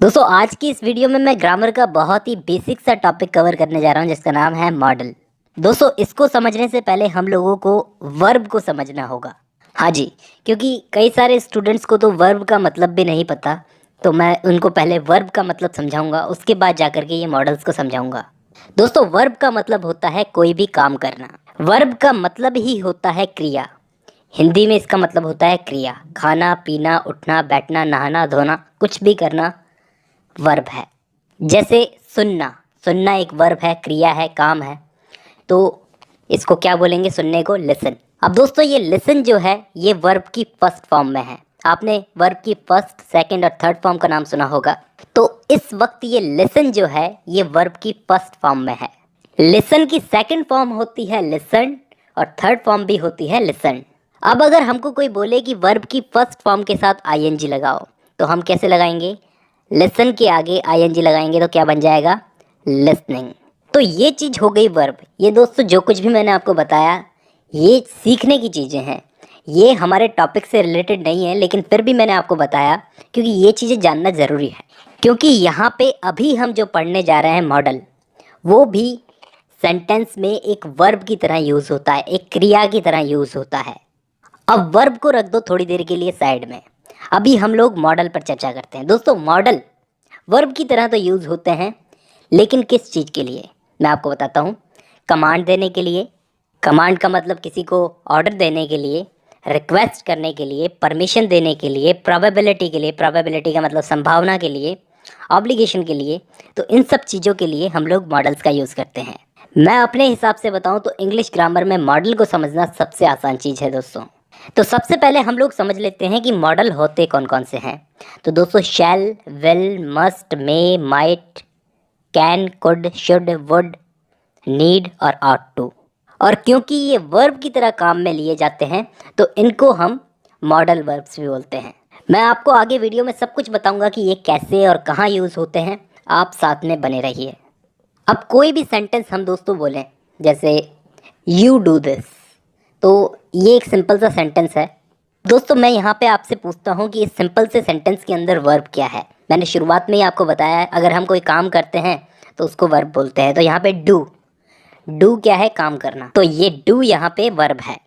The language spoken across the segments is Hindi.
दोस्तों आज की इस वीडियो में मैं ग्रामर का बहुत ही बेसिक सा टॉपिक कवर करने जा रहा हूँ जिसका नाम है मॉडल। दोस्तों इसको समझने से पहले हम लोगों को वर्ब को समझना होगा। हाँ जी, क्योंकि कई सारे स्टूडेंट्स को तो वर्ब का मतलब भी नहीं पता, तो मैं उनको पहले वर्ब का मतलब समझाऊंगा, उसके बाद जाकर के ये मॉडल्स को समझाऊंगा। दोस्तों वर्ब का मतलब होता है कोई भी काम करना। वर्ब का मतलब ही होता है क्रिया। हिंदी में इसका मतलब होता है क्रिया। खाना पीना, उठना बैठना, नहाना धोना, कुछ भी करना वर्ब है। जैसे सुनना, सुनना एक वर्ब है, क्रिया है, काम है। तो इसको क्या बोलेंगे सुनने को? लिसन। अब दोस्तों ये लिसन जो है ये वर्ब की फर्स्ट फॉर्म में है। आपने वर्ब की फर्स्ट, सेकंड और थर्ड फॉर्म का नाम सुना होगा। तो इस वक्त ये लिसन जो है ये वर्ब की फर्स्ट फॉर्म में है। लिसन की सेकंड फॉर्म होती है लिसन और थर्ड फॉर्म भी होती है लिसन। अब अगर हमको कोई बोले कि वर्ब की फर्स्ट फॉर्म के साथ आईएनजी लगाओ, तो हम कैसे लगाएंगे? लिसन के आगे आईएनजी लगाएंगे तो क्या बन जाएगा? लिसनिंग। तो ये चीज़ हो गई वर्ब। ये दोस्तों जो कुछ भी मैंने आपको बताया ये सीखने की चीज़ें हैं, ये हमारे टॉपिक से रिलेटेड नहीं है, लेकिन फिर भी मैंने आपको बताया क्योंकि ये चीज़ें जानना ज़रूरी है। क्योंकि यहाँ पे अभी हम जो पढ़ने जा रहे हैं मॉडल, वो भी सेंटेंस में एक वर्ब की तरह यूज़ होता है, एक क्रिया की तरह यूज़ होता है। अब वर्ब को रख दो थोड़ी देर के लिए साइड में, अभी हम लोग मॉडल पर चर्चा करते हैं। दोस्तों मॉडल वर्ब की तरह तो यूज़ होते हैं, लेकिन किस चीज़ के लिए मैं आपको बताता हूँ। कमांड देने के लिए, कमांड का मतलब किसी को ऑर्डर देने के लिए, रिक्वेस्ट करने के लिए, परमिशन देने के लिए, प्रोबेबिलिटी के लिए, प्रोबेबिलिटी का मतलब संभावना के लिए, ऑब्लिगेशन के लिए। तो इन सब चीज़ों के लिए हम लोग मॉडल्स का यूज़ करते हैं। मैं अपने हिसाब से बताऊँ तो इंग्लिश ग्रामर में मॉडल को समझना सबसे आसान चीज़ है दोस्तों। तो सबसे पहले हम लोग समझ लेते हैं कि मॉडल होते कौन कौन से हैं। तो दोस्तों shall, will, must, may, might, can, could, should, would, need और ऑट टू। और क्योंकि ये वर्ब की तरह काम में लिए जाते हैं तो इनको हम मॉडल वर्ब्स भी बोलते हैं। मैं आपको आगे वीडियो में सब कुछ बताऊंगा कि ये कैसे और कहाँ यूज़ होते हैं। आप साथ में बने रहिए। अब कोई भी सेंटेंस हम दोस्तों बोलें, जैसे यू डू दिस, तो ये एक सिंपल सा सेंटेंस है। दोस्तों मैं यहाँ पे आपसे पूछता हूँ कि इस सिंपल से सेंटेंस के अंदर वर्ब क्या है। मैंने शुरुआत में ही आपको बताया है, अगर हम कोई काम करते हैं तो उसको वर्ब बोलते हैं। तो यहाँ पे डू, डू क्या है? काम करना। तो ये डू यहाँ पे वर्ब है।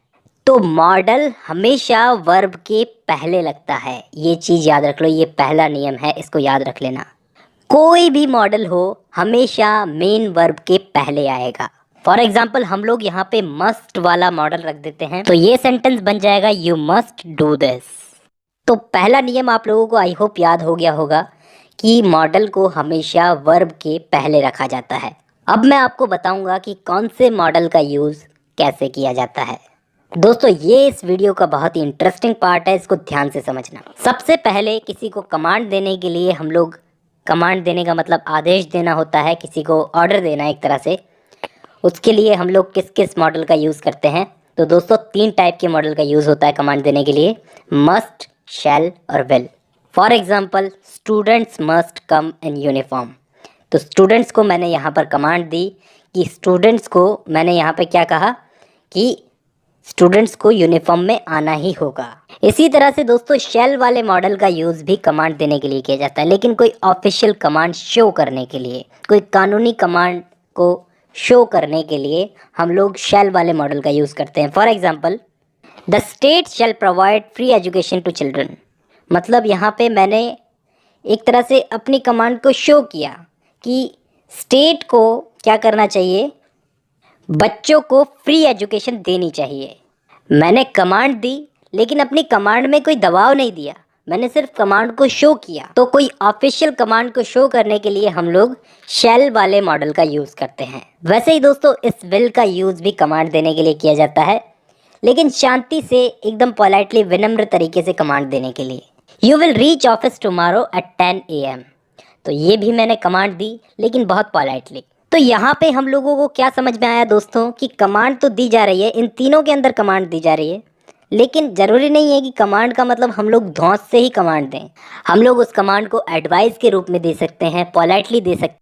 तो मॉडल हमेशा वर्ब के पहले लगता है। ये चीज़ याद रख लो, ये पहला नियम है, इसको याद रख लेना। कोई भी मॉडल हो हमेशा मेन वर्ब के पहले आएगा। फॉर एग्जाम्पल हम लोग यहाँ पे मस्ट वाला मॉडल रख देते हैं, तो ये सेंटेंस बन जाएगा यू मस्ट डू दिस। तो पहला नियम आप लोगों को आई होप याद हो गया होगा कि मॉडल को हमेशा वर्ब के पहले रखा जाता है। अब मैं आपको बताऊंगा कि कौन से मॉडल का यूज़ कैसे किया जाता है। दोस्तों ये इस वीडियो का बहुत ही इंटरेस्टिंग पार्ट है, इसको ध्यान से समझना। सबसे पहले किसी को कमांड देने के लिए हम लोग, कमांड देने का मतलब आदेश देना होता है, किसी को ऑर्डर देना एक तरह से। उसके लिए हम लोग किस किस मॉडल का यूज़ करते हैं? तो दोस्तों 3 टाइप के मॉडल का यूज़ होता है कमांड देने के लिए, मस्ट, शैल और will. For example students must come in uniform. तो स्टूडेंट्स को मैंने यहाँ पर कमांड दी कि स्टूडेंट्स को, मैंने यहाँ पे क्या कहा कि स्टूडेंट्स को यूनिफॉर्म में आना ही होगा। इसी तरह से दोस्तों शैल वाले मॉडल का यूज़ भी कमांड देने के लिए किया जाता है, लेकिन कोई ऑफिशियल कमांड शो करने के लिए, कोई कानूनी कमांड को शो करने के लिए हम लोग शैल वाले मॉडल का यूज़ करते हैं। For example the state shall provide free education to children. मतलब यहाँ पे मैंने एक तरह से अपनी कमांड को शो किया कि स्टेट को क्या करना चाहिए, बच्चों को फ्री एजुकेशन देनी चाहिए। मैंने कमांड दी लेकिन अपनी कमांड में कोई दबाव नहीं दिया, मैंने सिर्फ कमांड को शो किया। तो कोई ऑफिशियल कमांड को शो करने के लिए हम लोग शैल वाले मॉडल का यूज़ करते हैं। वैसे ही दोस्तों इस विल का यूज़ भी कमांड देने के लिए किया जाता है, लेकिन शांति से, एकदम पोलाइटली, विनम्र तरीके से कमांड देने के लिए। You will reach office tomorrow at 10 AM। तो ये भी मैंने कमांड दी लेकिन बहुत पोलाइटली। तो यहाँ पे हम लोगों को क्या समझ में आया दोस्तों कि कमांड तो दी जा रही है, इन तीनों के अंदर कमांड दी जा रही है, लेकिन ज़रूरी नहीं है कि कमांड का मतलब हम लोग धौंस से ही कमांड दें। हम लोग उस कमांड को एडवाइस के रूप में दे सकते हैं, पोलाइटली दे सकते हैं।